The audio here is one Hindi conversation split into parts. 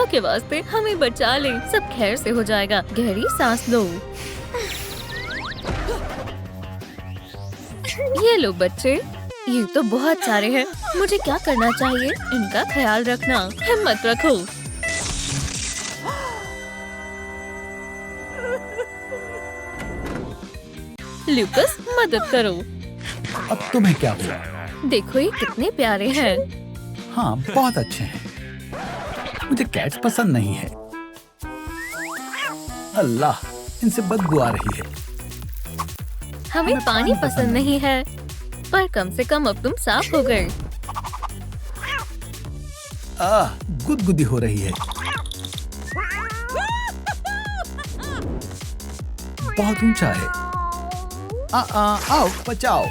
अल्लाह के वास्ते हमें बचा ले, सब खैर से हो जाएगा। गहरी सांस लो। ये लो बच्चे, ये तो बहुत सारे हैं। मुझे क्या करना चाहिए? इनका ख्याल रखना। हिम्मत रखो। लूकस, मदद करो। अब तुम्हें क्या हुआ? देखो ये कितने प्यारे हैं। हाँ, बहुत अच्छे हैं। मुझे कैट्स पसंद नहीं है। अल्लाह, इनसे बदबू आ रही है। हमें पानी पसंद नहीं है, पर कम से कम अब तुम साफ हो गए। गुदगुदी हो रही है। बहुत ऊंचा है। आओ, बचाओ।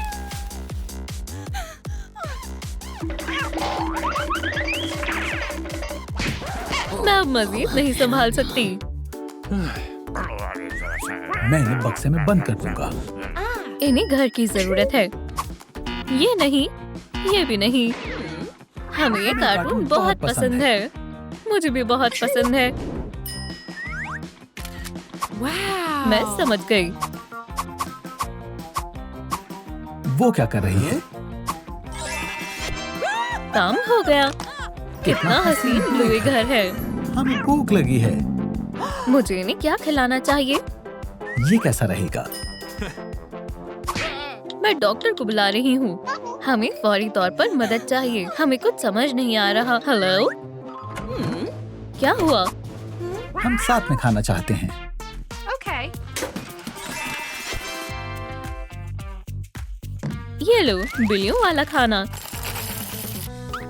मैं अब मजीद नहीं संभाल सकती। मैं इन्हें बक्से में बंद कर दूंगा। इन्हें घर की जरूरत है। ये नहीं, ये भी नहीं। हमें ये कार्टून बहुत पसंद है। मुझे भी बहुत पसंद है। मैं समझ गई। वो क्या कर रही है? काम हो गया। कितना हसीन ब्लूई घर है। हमें भूख लगी है। मुझे इन्हें क्या खिलाना चाहिए? ये कैसा रहेगा? मैं डॉक्टर को बुला रही हूँ। हमें फौरी तौर पर मदद चाहिए। हमें कुछ समझ नहीं आ रहा। हेलो, क्या हुआ? हम साथ में खाना चाहते हैं। ये लो, बिल्लियों वाला खाना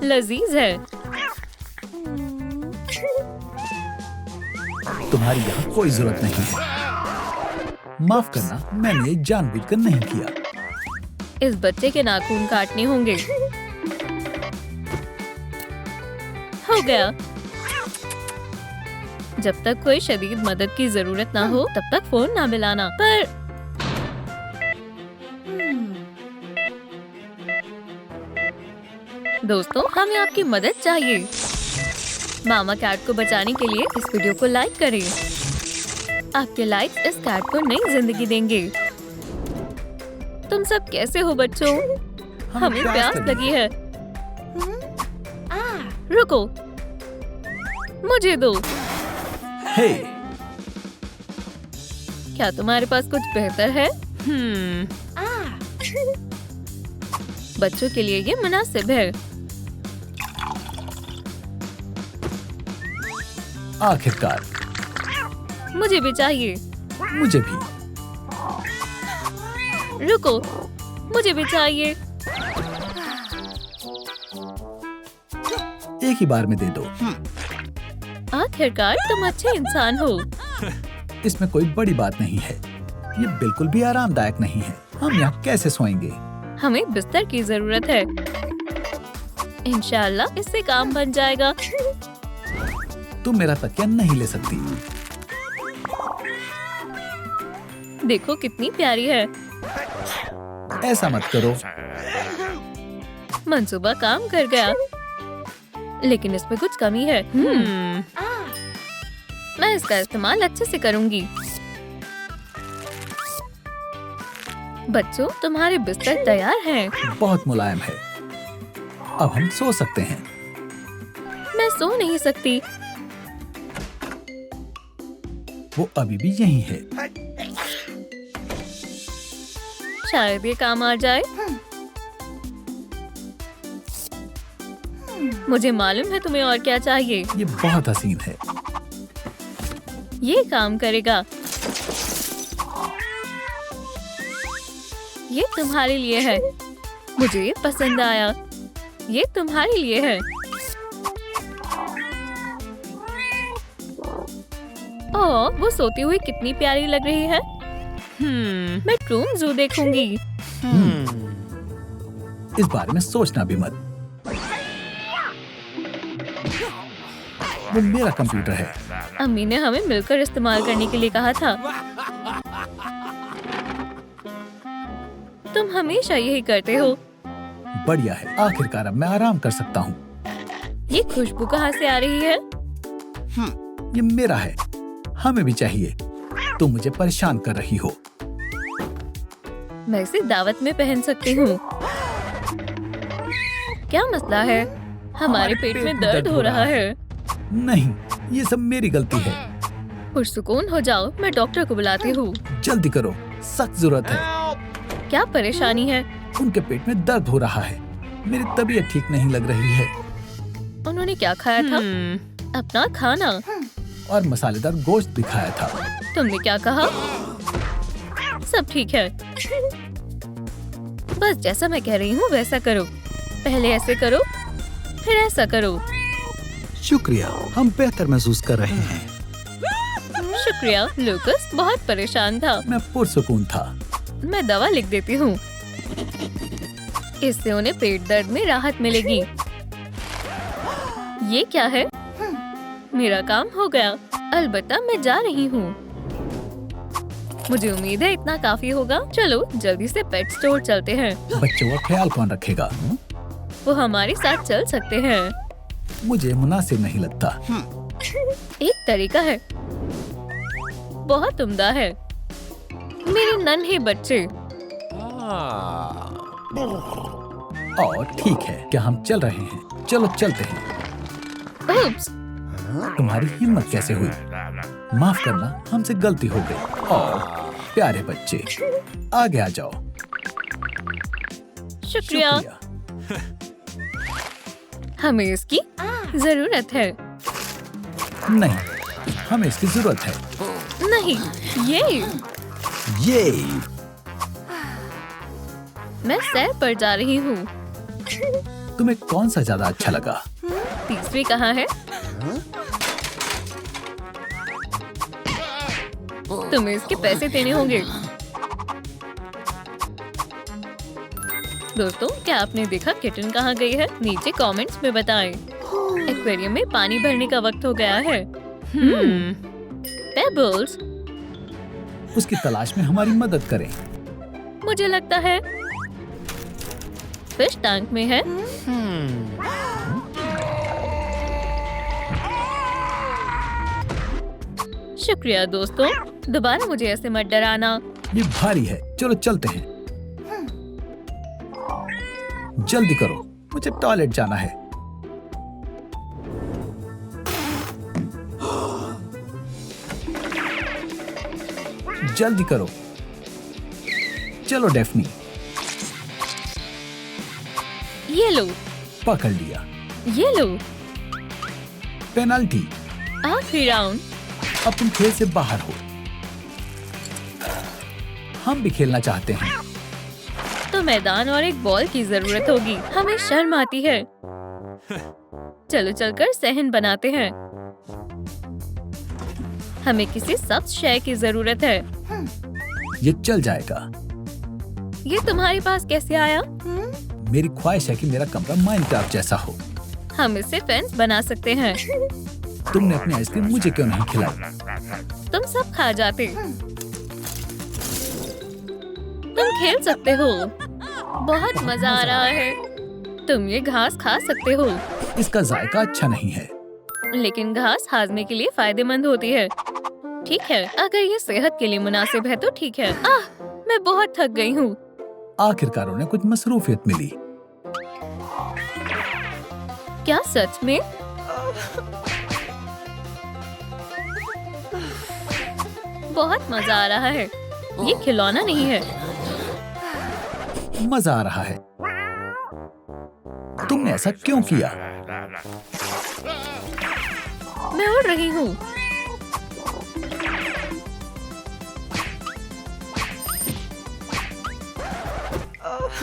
लजीज है। तुम्हारी यहाँ कोई जरूरत नहीं है। माफ करना, मैंने ये जानबूझकर नहीं किया। इस बच्चे के नाखून काटने होंगे। हो गया। जब तक कोई शदीद मदद की जरूरत ना हो तब तक फोन ना मिलाना। पर दोस्तों, हमें आपकी मदद चाहिए। मामा कैट को बचाने के लिए इस वीडियो को लाइक करें। आपके लाइक्स इस कैट को नई जिंदगी देंगे। तुम सब कैसे हो बच्चों? हमें प्यास लगी है। रुको, मुझे दो। हे, क्या तुम्हारे पास कुछ बेहतर है? बच्चों के लिए ये मुनासिब है। आखिरकार। मुझे भी चाहिए। मुझे भी। रुको, मुझे भी चाहिए। एक ही बार में दे दो। आखिरकार तुम अच्छे इंसान हो। इसमें कोई बड़ी बात नहीं है। ये बिल्कुल भी आरामदायक नहीं है। हम यहाँ कैसे सोएंगे? हमें बिस्तर की जरूरत है। इंशाल्लाह इससे काम बन जाएगा। तुम मेरा तकिया नहीं ले सकती। देखो कितनी प्यारी है। ऐसा मत करो। मंसूबा काम कर गया, लेकिन इसमें कुछ कमी है। मैं इसका इस्तेमाल अच्छे से करूंगी। बच्चों, तुम्हारे बिस्तर तैयार हैं। बहुत मुलायम है। अब हम सो सकते हैं। मैं सो नहीं सकती। वो अभी भी यहीं है। शायद ये काम आ जाए। मुझे मालूम है तुम्हें और क्या चाहिए। ये बहुत हसीन है। ये काम करेगा। ये तुम्हारे लिए है। मुझे ये पसंद आया। ये तुम्हारे लिए है। ओह, वो सोती हुई कितनी प्यारी लग रही है। मैं ट्रूम ज़ू देखूंगी। इस बारे में सोचना भी मत। वो मेरा कंप्यूटर है। अम्मी ने हमें मिलकर इस्तेमाल करने के लिए कहा था। तुम हमेशा यही करते हो। बढ़िया है। आखिरकार अब मैं आराम कर सकता हूँ। ये खुशबू कहाँ से आ रही है? ये मेरा है, हमें भी चाहिए। तुम मुझे परेशान कर रही हो। मैं इसे दावत में पहन सकती हूँ। क्या मसला है? हमारे पेट में दर्द हो रहा है। नहीं, ये सब मेरी गलती है। पुरसुकून हो जाओ, मैं डॉक्टर को बुलाती हूँ। जल्दी करो, सख्त जरूरत है। क्या परेशानी है? उनके पेट में दर्द हो रहा है। मेरी तबीयत ठीक नहीं लग रही है। उन्होंने क्या खाया था? अपना खाना। और मसालेदार गोश्त भी खाया था। तुमने क्या कहा? सब ठीक है। बस जैसा मैं कह रही हूँ वैसा करो। पहले ऐसे करो, फिर ऐसा करो। शुक्रिया, हम बेहतर महसूस कर रहे हैं। शुक्रिया। लूकस बहुत परेशान था। मैं पुरसुकून था। मैं दवा लिख देती हूँ। इससे उन्हें पेट दर्द में राहत मिलेगी। ये क्या है? मेरा काम हो गया। अलबत्ता मैं जा रही हूँ। मुझे उम्मीद है इतना काफी होगा। चलो जल्दी से पेट स्टोर चलते हैं। बच्चों का ख्याल कौन रखेगा? वो हमारे साथ चल सकते हैं। मुझे मुनासिब नहीं लगता। एक तरीका है, बहुत उम्दा है। मेरे नन्हे बच्चे। और ठीक है, क्या हम चल रहे हैं? चलो चलते हैं। उप्स, तुम्हारी हिम्मत कैसे हुई? माफ करना, हमसे गलती हो गई। और प्यारे बच्चे, आगे आ जाओ। शुक्रिया। शुक्रिया। हमें इसकी जरूरत है। नहीं, हमें इसकी जरूरत है। नहीं, ये मैं सैर पर जा रही हूँ। तुम्हें कौन सा ज्यादा अच्छा लगा? तीसरी कहाँ है? तुम्हें इसके पैसे देने होंगे। दोस्तों, क्या आपने देखा किटन कहाँ गई है? नीचे कमेंट्स में बताएं। एक्वेरियम में पानी भरने का वक्त हो गया है। पेबल्स, उसकी तलाश में हमारी मदद करें। मुझे लगता है फिश टैंक में है। शुक्रिया दोस्तों, दोबारा मुझे ऐसे मत डराना। ये भारी है, चलो चलते हैं। जल्दी करो, मुझे टॉयलेट जाना है। जल्दी करो। चलो डेफ्नी। ये लो, पकड़ लिया। ये लो। पेनल्टी। आखिरी राउंड। अब तुम खेल से बाहर हो। हम भी खेलना चाहते हैं। तो मैदान और एक बॉल की जरूरत होगी। हमें शर्म आती है। चलो चलकर सहन बनाते हैं। हमें किसी सख्त शय की जरूरत है। ये चल जाएगा। ये तुम्हारे पास कैसे आया? मेरी ख्वाहिश है कि मेरा कमरा माइनक्राफ्ट जैसा हो। हम इससे फेंस बना सकते हैं। तुमने अपनी आइसक्रीम मुझे क्यों नहीं खिलाई? तुम सब खा जाते। तुम खेल सकते हो। बहुत मजा आ रहा है। तुम ये घास खा सकते हो। इसका जायका अच्छा नहीं है। लेकिन घास हाजमे के लिए फायदेमंद होती है। ठीक है, अगर ये सेहत के लिए मुनासिब है तो ठीक है। मैं बहुत थक गई हूँ। आखिरकार उन्हें कुछ मसरूफियत मिली। क्या सच में? बहुत मजा आ रहा है। ये खिलौना नहीं है। मजा आ रहा है। तुमने ऐसा क्यों किया? मैं उड़ रही हूँ।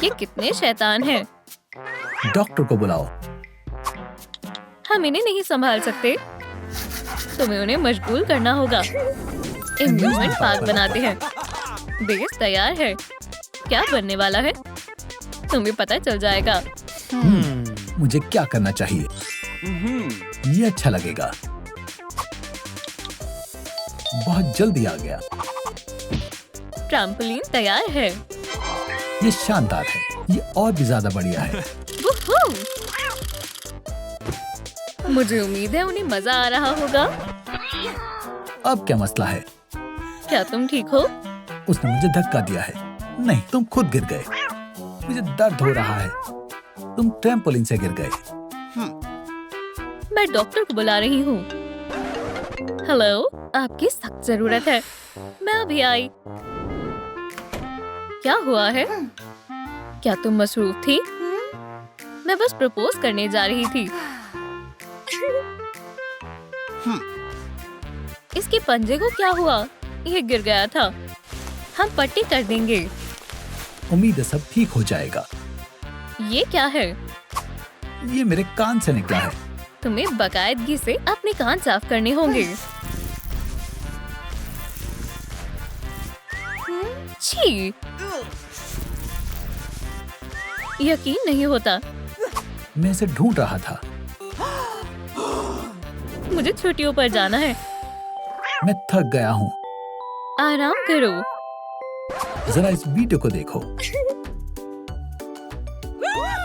ये कितने शैतान हैं। डॉक्टर को बुलाओ। हम इन्हें नहीं संभाल सकते। तुम्हें उन्हें मशगूल करना होगा। एम्यूजमेंट पार्क बनाते हैं। बेस तैयार है। क्या बनने वाला है? तुम्हें पता चल जाएगा। मुझे क्या करना चाहिए? ये अच्छा लगेगा। बहुत जल्दी आ गया। ट्रैम्पोलिन तैयार है। ये शानदार है। ये और भी ज्यादा बढ़िया है। वुहू! मुझे उम्मीद है उन्हें मजा आ रहा होगा। अब क्या मसला है? क्या तुम ठीक हो? उसने मुझे धक्का दिया है। नहीं, तुम खुद गिर गए। मुझे दर्द हो रहा है। तुम ट्रैम्पोलिन से गिर गए। मैं डॉक्टर को बुला रही हूँ। हेलो, आपकी सख्त जरूरत है। मैं अभी आई। क्या हुआ है? क्या तुम मसरूफ थी? मैं बस प्रपोज करने जा रही थी। इसके पंजे को क्या हुआ? ये गिर गया था। हम पट्टी कर देंगे। उम्मीद है सब ठीक हो जाएगा। ये क्या है? ये मेरे कान से निकला है। तुम्हें बाकायदगी से अपने कान साफ करने होंगे। छी! यकीन नहीं होता। मैं इसे ढूंढ रहा था। मुझे छुट्टियों पर जाना है। मैं थक गया हूँ। आराम करो। जरा इस वीडियो को देखो।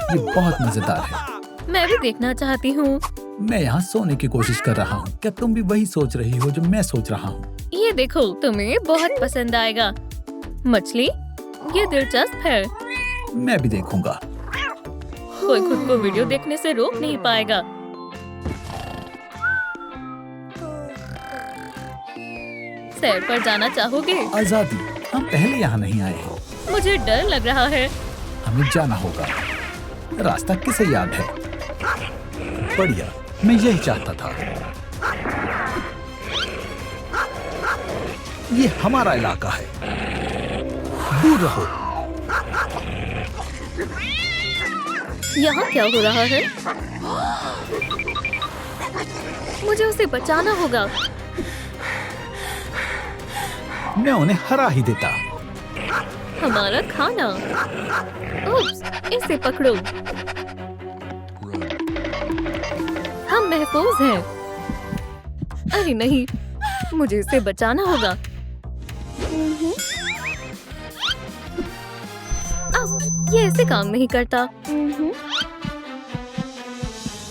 ये बहुत मजेदार है। मैं भी देखना चाहती हूँ। मैं यहाँ सोने की कोशिश कर रहा हूँ। क्या तुम भी वही सोच रही हो जो मैं सोच रहा हूँ? ये देखो, तुम्हें बहुत पसंद आएगा। मछली, ये दिलचस्प है। मैं भी देखूंगा। कोई खुद को वीडियो देखने से रोक नहीं पाएगा। सैर पर जाना चाहोगे? आजादी, हम पहले यहाँ नहीं आए हैं। मुझे डर लग रहा है। हमें जाना होगा। रास्ता किसे याद है? बढ़िया, मैं यही चाहता था। ये हमारा इलाका है। दूर रहो। यहाँ क्या हो रहा है? मुझे उसे बचाना होगा। मैं उन्हें हरा ही देता। हमारा खाना। उप्स, इसे पकड़ो। हम महफूज हैं। अरे नहीं, मुझे इसे बचाना होगा। अब ये ऐसे काम नहीं करता।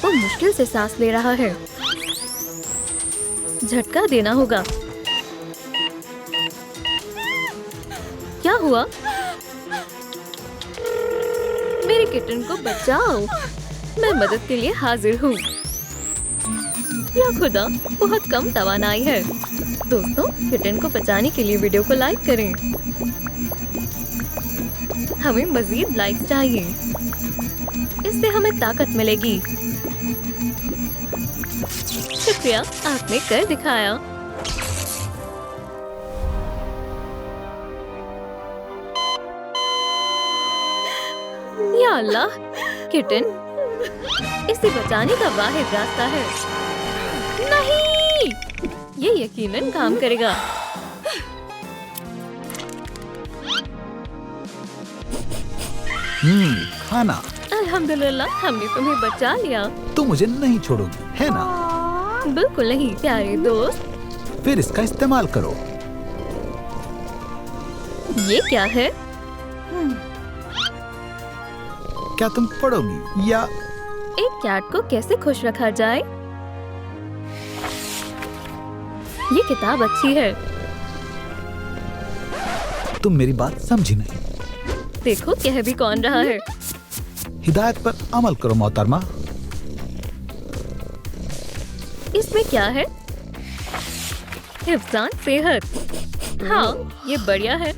वो मुश्किल से सांस ले रहा है। झटका देना होगा। क्या हुआ? मेरे किटन को बचाओ। मैं मदद के लिए हाजिर हूँ। या खुदा, बहुत कम तवानाई है। दोस्तों, किटन को बचाने के लिए वीडियो को लाइक करें। हमें मजीद लाइक्स चाहिए। इससे हमें ताकत मिलेगी। शुक्रिया, आपने कर दिखाया। या अल्लाह, किटन, इसे बचाने का वाहिद रास्ता है। नहीं, ये यकीनन काम करेगा। खाना। अल्हम्दुलिल्लाह, हमने तुम्हें बचा लिया। तुम मुझे नहीं छोड़ोगी, है ना? बिल्कुल नहीं प्यारे दोस्त। फिर इसका इस्तेमाल करो। ये क्या है? क्या तुम पढ़ोगी या? एक कैट को कैसे खुश रखा जाए? ये किताब अच्छी है। तुम मेरी बात समझी नहीं। देखो, कह भी कौन रहा है। हिदायत पर अमल करो मोहतरमा। इसमें क्या है? हिफ्ज़ान सेहत। हाँ, ये बढ़िया है।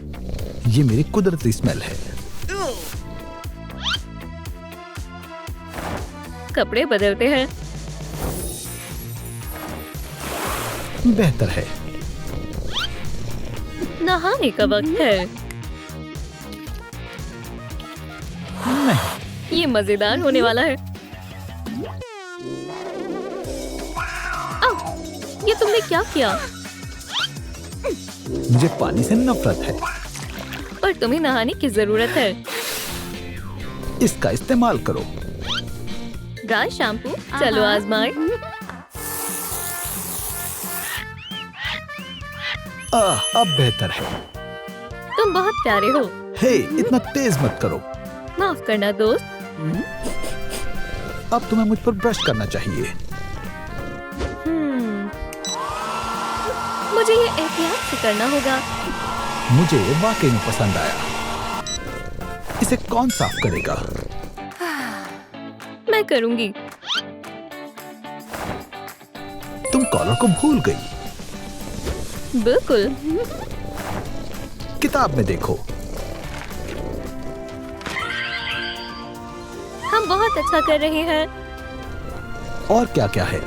ये मेरी कुदरती स्मेल है। कपड़े बदलते हैं। बेहतर है। नहाने का वक्त है। नहीं, ये मजेदार होने वाला है। ये तुमने क्या किया? मुझे पानी से नफरत है। पर तुम्हें नहाने की जरूरत है। इसका इस्तेमाल करो। ड्राई शैम्पू, चलो आजमाएं। अब बेहतर है। तुम बहुत प्यारे हो। हे, इतना तेज मत करो। माफ करना दोस्त। अब तुम्हें मुझ पर ब्रश करना चाहिए। मुझे ये एहतियात से करना होगा। मुझे ये वाकई में पसंद आया। इसे कौन साफ करेगा? मैं करूंगी। तुम कॉलर को भूल गई। बिल्कुल। किताब में देखो। हम बहुत अच्छा कर रहे हैं। और क्या क्या है?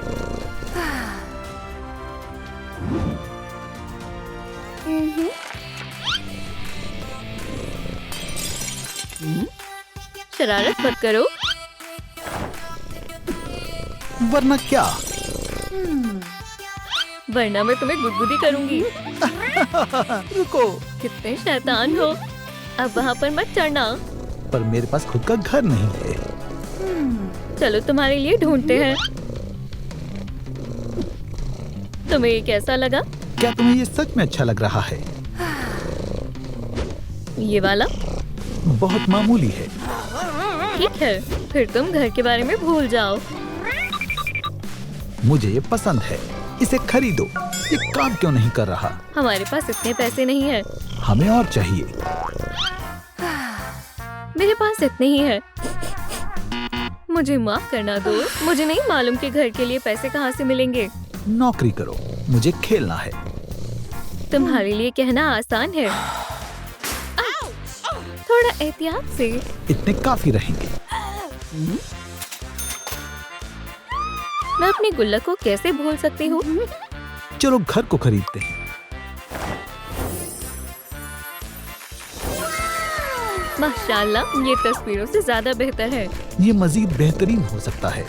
शरारत मत करो। वरना क्या? वरना मैं तुम्हें गुदगुदी करूंगी। रुको। कितने शैतान हो। अब वहाँ पर मत चढ़ना। पर मेरे पास खुद का घर नहीं है। चलो तुम्हारे लिए ढूंढते हैं। तुम्हें ये कैसा लगा? क्या तुम्हें ये सच में अच्छा लग रहा है? ये वाला बहुत मामूली है। ठीक है, फिर तुम घर के बारे में भूल जाओ। मुझे ये पसंद है। इसे खरीदो। ये काम क्यों नहीं कर रहा? हमारे पास इतने पैसे नहीं है। हमें और चाहिए। मेरे पास इतने ही है। मुझे माफ करना दोस्त। मुझे नहीं मालूम कि घर के लिए पैसे कहाँ से मिलेंगे। नौकरी करो। मुझे खेलना है। तुम्हारे लिए कहना आसान है। थोड़ा एहतियात से। इतने काफी रहेंगे। मैं अपनी गुल्लक को कैसे भूल सकती हूँ? चलो घर को खरीदते हैं। माशाल्लाह, ये तस्वीरों से ज्यादा बेहतर है। ये मजीद बेहतरीन हो सकता है।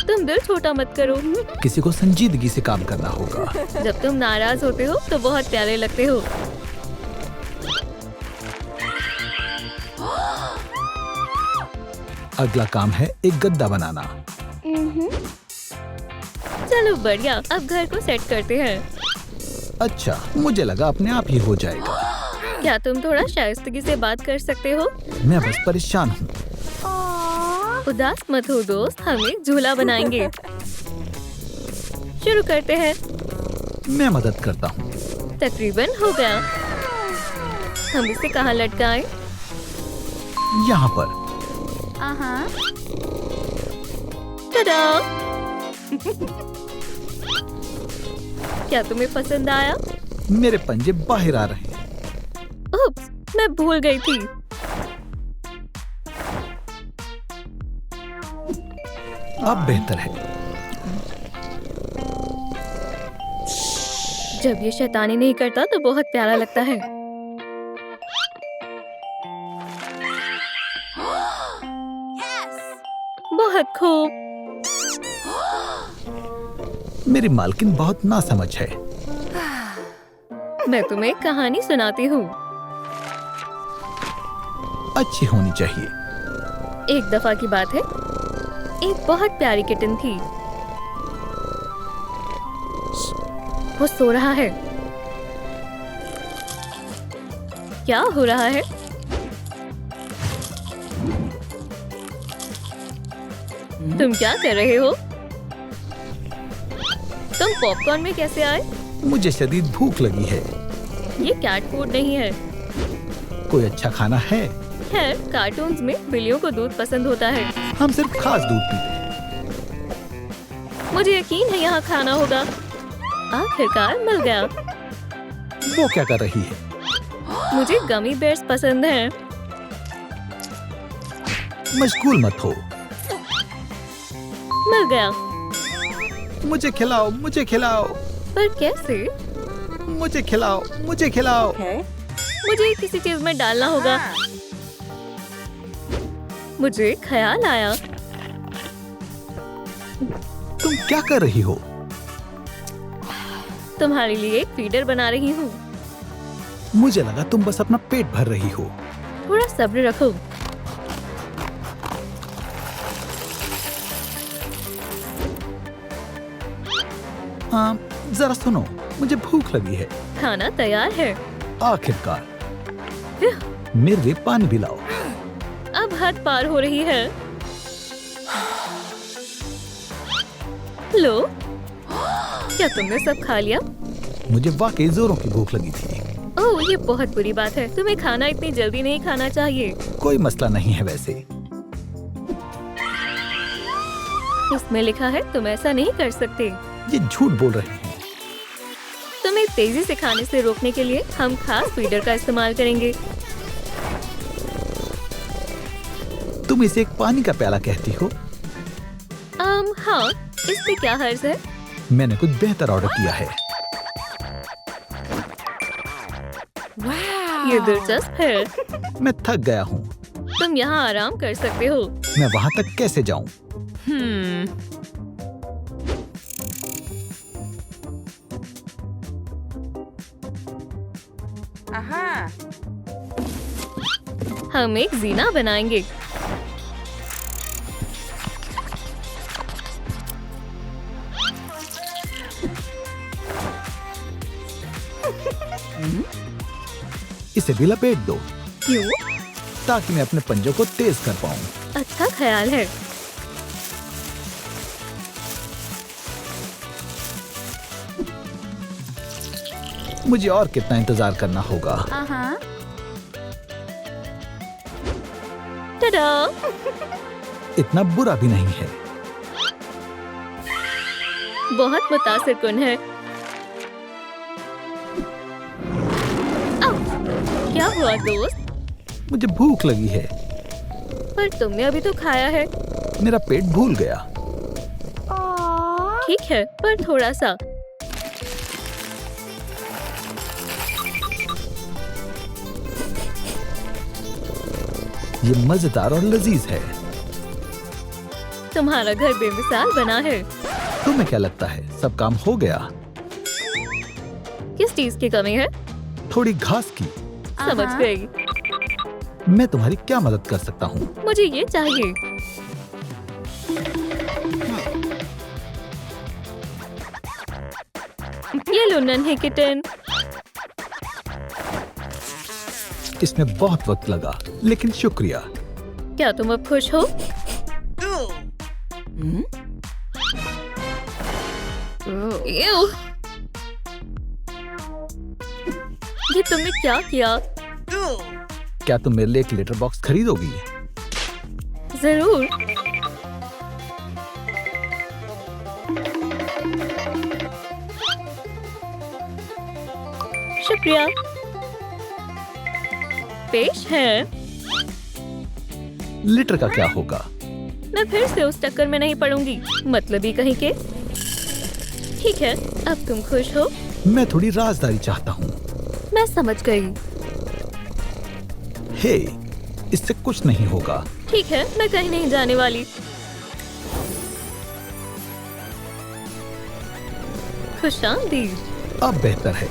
तुम दिल छोटा मत करो। किसी को संजीदगी से काम करना होगा। जब तुम नाराज होते हो तो बहुत प्यारे लगते हो। अगला काम है एक गद्दा बनाना। चलो बढ़िया, अब घर को सेट करते हैं। अच्छा, मुझे लगा अपने आप ही हो जाएगा। क्या तुम थोड़ा शाइस्तगी से बात कर सकते हो? मैं बस परेशान हूँ। उदास मत हो दोस्त, हम एक झूला बनाएंगे। शुरू करते हैं। मैं मदद करता हूँ। तकरीबन हो गया। हम इसे कहाँ लटकाएं? यहाँ पर। टडा! क्या तुम्हें पसंद आया? मेरे पंजे बाहर आ रहे हैं। उप्स, मैं भूल गई थी। अब बेहतर है। जब ये शैतानी नहीं करता तो बहुत प्यारा लगता है। बहुत खूब। मेरी मालकिन बहुत नासमझ है। मैं तुम्हें एक कहानी सुनाती हूँ। अच्छी होनी चाहिए। एक दफा की बात है, एक बहुत प्यारी किटन थी। वो सो रहा है। क्या हो रहा है? तुम क्या कर रहे हो? तुम पॉपकॉर्न में कैसे आए? मुझे शदीद भूख लगी है। ये कैट फूड नहीं है। कोई अच्छा खाना है? खैर, कार्टून्स में बिल्लियों को दूध पसंद होता है। हम सिर्फ खास दूध पीते हैं। मुझे यकीन है यहाँ खाना होगा। आखिरकार मिल गया। वो क्या कर रही है? मुझे गमी बेयर्स पसंद हैं। मशगूल मत हो। मिल गया। मुझे खिलाओ, मुझे खिलाओ। पर कैसे? मुझे खिलाओ, मुझे खिलाओ। मुझे किसी चीज में डालना होगा। मुझे ख्याल आया। तुम क्या कर रही हो? तुम्हारे लिए एक फीडर बना रही हूँ। मुझे लगा तुम बस अपना पेट भर रही हो। थोड़ा सब्र रखो। हाँ, जरा सुनो, मुझे भूख लगी है। खाना तैयार है। आखिरकार। मेरे लिए पानी भी लाओ। अब हद पार हो रही है। लो। क्या तुमने सब खा लिया? मुझे वाकई जोरों की भूख लगी थी। ओह, ये बहुत बुरी बात है। तुम्हें खाना इतनी जल्दी नहीं खाना चाहिए। कोई मसला नहीं है वैसे। इसमें लिखा है तुम ऐसा नहीं कर सकते। ये झूठ बोल रहे हैं। तुम्हें तेजी से खाने से रोकने के लिए हम खास फीडर का इस्तेमाल करेंगे। तुम इसे एक पानी का प्याला कहती हो? हाँ, इसमें क्या हर्ज है? मैंने कुछ बेहतर ऑर्डर किया है। ये दिलचस्प है। मैं थक गया हूँ। तुम यहाँ आराम कर सकते हो। मैं वहाँ तक कैसे जाऊँ? हम एक जीना बनाएंगे। इसे भी लपेट दो। क्यों? ताकि मैं अपने पंजों को तेज कर पाऊँ। अच्छा ख्याल है। मुझे और कितना इंतजार करना होगा? टडा! इतना बुरा भी नहीं है। बहुत मुतासिरकुन है। क्या हुआ दोस्त? मुझे भूख लगी है। पर तुमने अभी तो खाया है। मेरा पेट भूल गया। ठीक है, पर थोड़ा सा। ये मजेदार और लजीज है। तुम्हारा घर बेमिसाल बना है। तुम्हें क्या लगता है सब काम हो गया? किस चीज की कमी है? थोड़ी घास की। समझ गई। मैं तुम्हारी क्या मदद कर सकता हूँ? मुझे ये चाहिए। ये लो नन्हे किटन। इसमें बहुत वक्त लगा, लेकिन शुक्रिया। क्या तुम अब खुश हो? Ew! ये तुमने क्या किया? क्या तुम मेरे लिए एक लेटर बॉक्स खरीदोगी? जरूर। शुक्रिया। पेश है। लेटर का क्या होगा? मैं फिर से उस टक्कर में नहीं पड़ूंगी। मतलब ही कहीं के। ठीक है, अब तुम खुश हो? मैं थोड़ी राजदारी चाहता हूँ। मैं समझ गई। हे, इससे कुछ नहीं होगा। ठीक है, मैं कहीं नहीं जाने वाली। खुशामदीद। अब बेहतर है।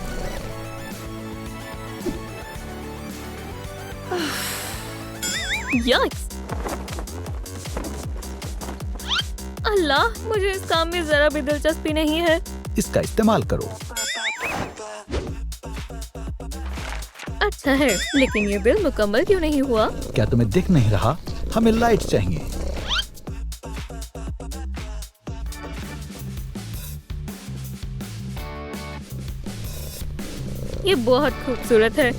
यक्स! अल्लाह, मुझे इस काम में जरा भी दिलचस्पी नहीं है। इसका इस्तेमाल करो। अच्छा है, लेकिन ये बिल मुकम्मल क्यों नहीं हुआ? क्या तुम्हें दिख नहीं रहा? हमें लाइट चाहिए। ये बहुत खूबसूरत है।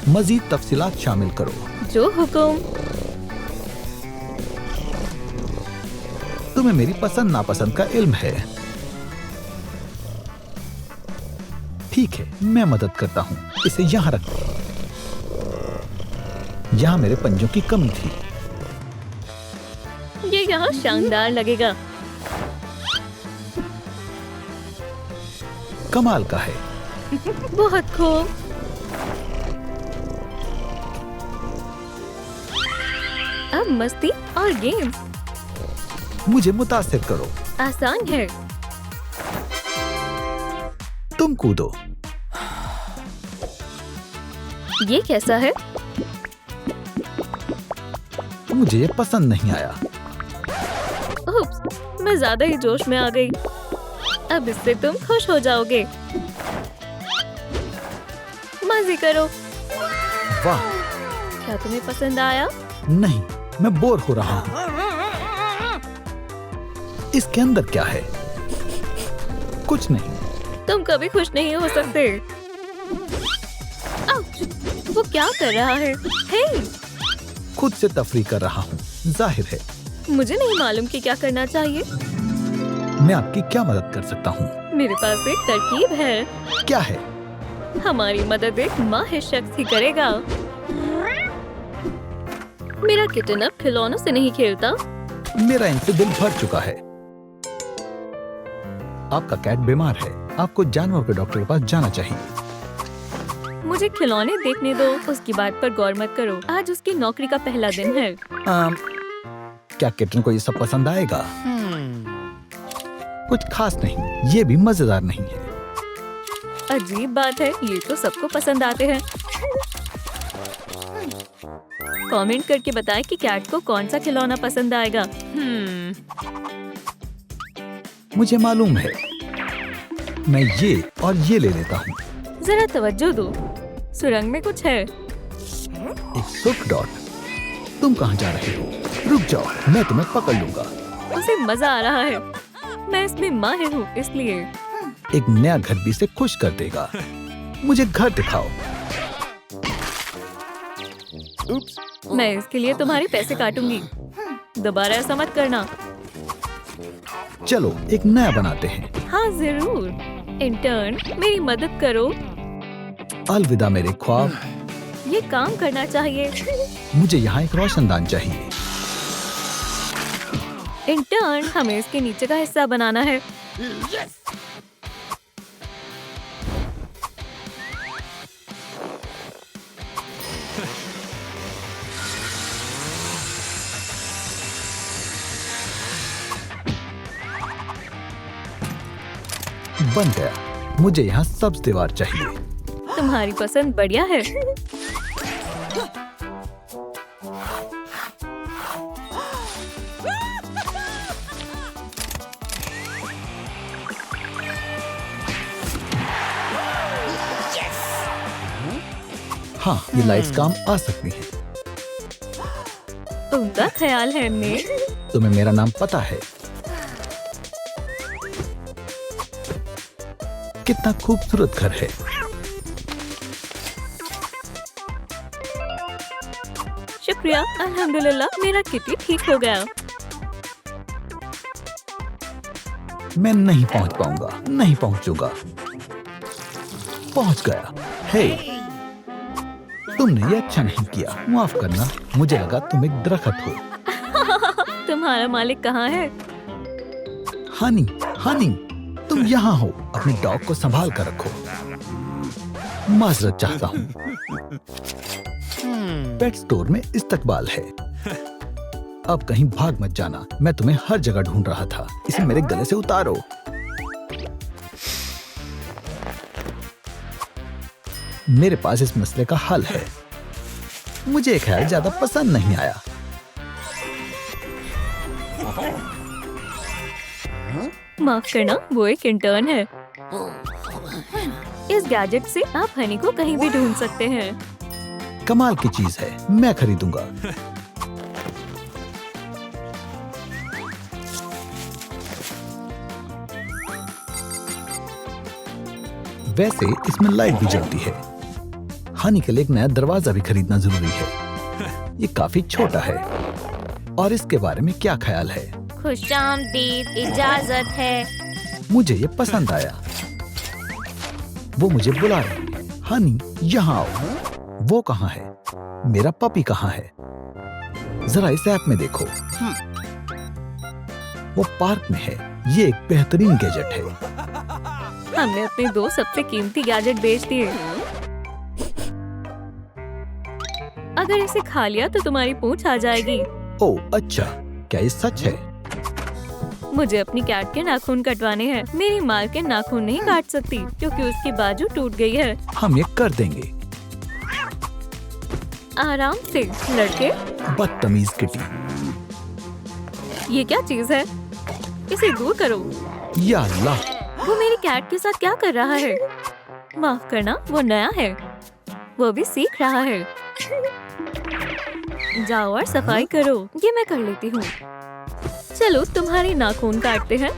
मजीद तफसीलात शामिल करो। जो हुकुम। तुम्हें मेरी पसंद नापसंद का इल्म है। ठीक है, मैं मदद करता हूँ। इसे यहाँ रख दो। यहाँ मेरे पंजों की कमी थी। ये यहाँ शानदार लगेगा। कमाल का है। बहुत खूब। अब मस्ती और गेम। मुझे मुतासिर करो। आसान है। तुम कूदो। ये कैसा है? मुझे ये पसंद नहीं आया। उप्स, मैं ज्यादा ही जोश में आ गई। अब इससे तुम खुश हो जाओगे। मजे करो। वाह! क्या तुम्हें पसंद आया? नहीं, मैं बोर हो रहा हूँ। इसके अंदर क्या है? कुछ नहीं। तुम कभी खुश नहीं हो सकते। आउच! वो क्या कर रहा है? हे! खुद से तफरीह कर रहा हूँ, जाहिर है। मुझे नहीं मालूम कि क्या करना चाहिए। मैं आपकी क्या मदद कर सकता हूँ? मेरे पास एक तरकीब है। क्या है? हमारी मदद एक माहिर शख्स ही करेगा। मेरा किटन अब खिलौनों से नहीं खेलता। मेरा इनसे दिल भर चुका है। आपका कैट बीमार है, आपको जानवर के डॉक्टर के पास जाना चाहिए। मुझे खिलौने देखने दो, उसकी बात पर गौर मत करो। आज उसकी नौकरी का पहला दिन है। क्या किटन को ये सब पसंद आएगा? कुछ खास नहीं, ये भी मजेदार नहीं है। अजीब बात है, ये तो सबको पसंद आते हैं। कमेंट करके बताएं कि कैट को कौन सा खिलौना पसंद आएगा। मुझे मालूम है, मैं ये और ये ले लेता हूँ। जरा तवज्जो दो, सुरंग में कुछ है। एक सुर्ख डॉट। तुम कहाँ जा रहे हो? रुक जाओ, मैं तुम्हें पकड़ लूंगा। उसे मजा आ रहा है। मैं इसमें माहिर हूँ, इसलिए। एक नया घर भी इसे खुश कर देगा। मुझे घर दिखाओ। मैं इसके लिए तुम्हारे पैसे काटूंगी। दोबारा ऐसा मत करना। चलो एक नया बनाते हैं। हाँ जरूर। इंटर्न, मेरी मदद करो। अलविदा मेरे ख्वाब। ये काम करना चाहिए। मुझे यहाँ एक रोशनदान चाहिए। इंटर्न, हमें इसके नीचे का हिस्सा बनाना है। बन गया। मुझे यहाँ सब्ज दीवार चाहिए। तुम्हारी पसंद बढ़िया है। हाँ, ये लाइट्स काम आ सकती हैं। उनका ख्याल है ने। तुम्हें मेरा नाम पता है। कितना खूबसूरत घर है। शुक्रिया, अल्हम्दुलिल्लाह, मेरा किटी ठीक हो गया। मैं नहीं पहुंच पाऊंगा, नहीं पहुंचूंगा। पहुंच गया। हे, तुमने ये अच्छा नहीं किया। माफ करना, मुझे लगा तुम एक दरख्त हो। तुम्हारा मालिक कहाँ है? हनी, हनी, तुम यहाँ हो। अपने डॉग को संभाल कर रखो। माजरत चाहता हूँ। पेट स्टोर में इस्तकबाल है। अब कहीं भाग मत जाना। मैं तुम्हें हर जगह ढूंढ रहा था। इसे मेरे गले से उतारो। मेरे पास इस मसले का हल है। मुझे ये ख्याल ज्यादा पसंद नहीं आया। माफ करना, वो एक इंटर्न है। इस गैजेट से आप हनी को कहीं भी ढूंढ सकते हैं। कमाल की चीज है, मैं खरीदूंगा। वैसे इसमें लाइट भी जलती है। हनी के लिए एक नया दरवाजा भी खरीदना जरूरी है। ये काफी छोटा है। और इसके बारे में क्या ख्याल है? खुशामदीद, इजाजत है। मुझे ये पसंद आया। वो मुझे बुला रहे हैं। हनी, यहाँ आओ। वो कहाँ है? मेरा पपी कहाँ है? जरा इस ऐप में देखो। वो पार्क में है। ये एक बेहतरीन गैजेट है। हमने अपने दो सबसे कीमती गैजेट बेच दिए। अगर इसे खा लिया तो तुम्हारी पूंछ आ जाएगी। ओह अच्छा, क्या ये सच है? मुझे अपनी कैट के नाखून कटवाने हैं। मेरी माल के नाखून नहीं काट सकती क्योंकि उसकी बाजू टूट गई है। हम ये कर देंगे। आराम से लड़के। बदतमीज किटी। ये क्या चीज है? इसे दूर करो। या अल्लाह, वो मेरी कैट के साथ क्या कर रहा है? माफ करना, वो नया है। वो भी सीख रहा है। जाओ और सफाई करो। ये मैं कर लेती हूँ। चलो तुम्हारी नाखून काटते हैं।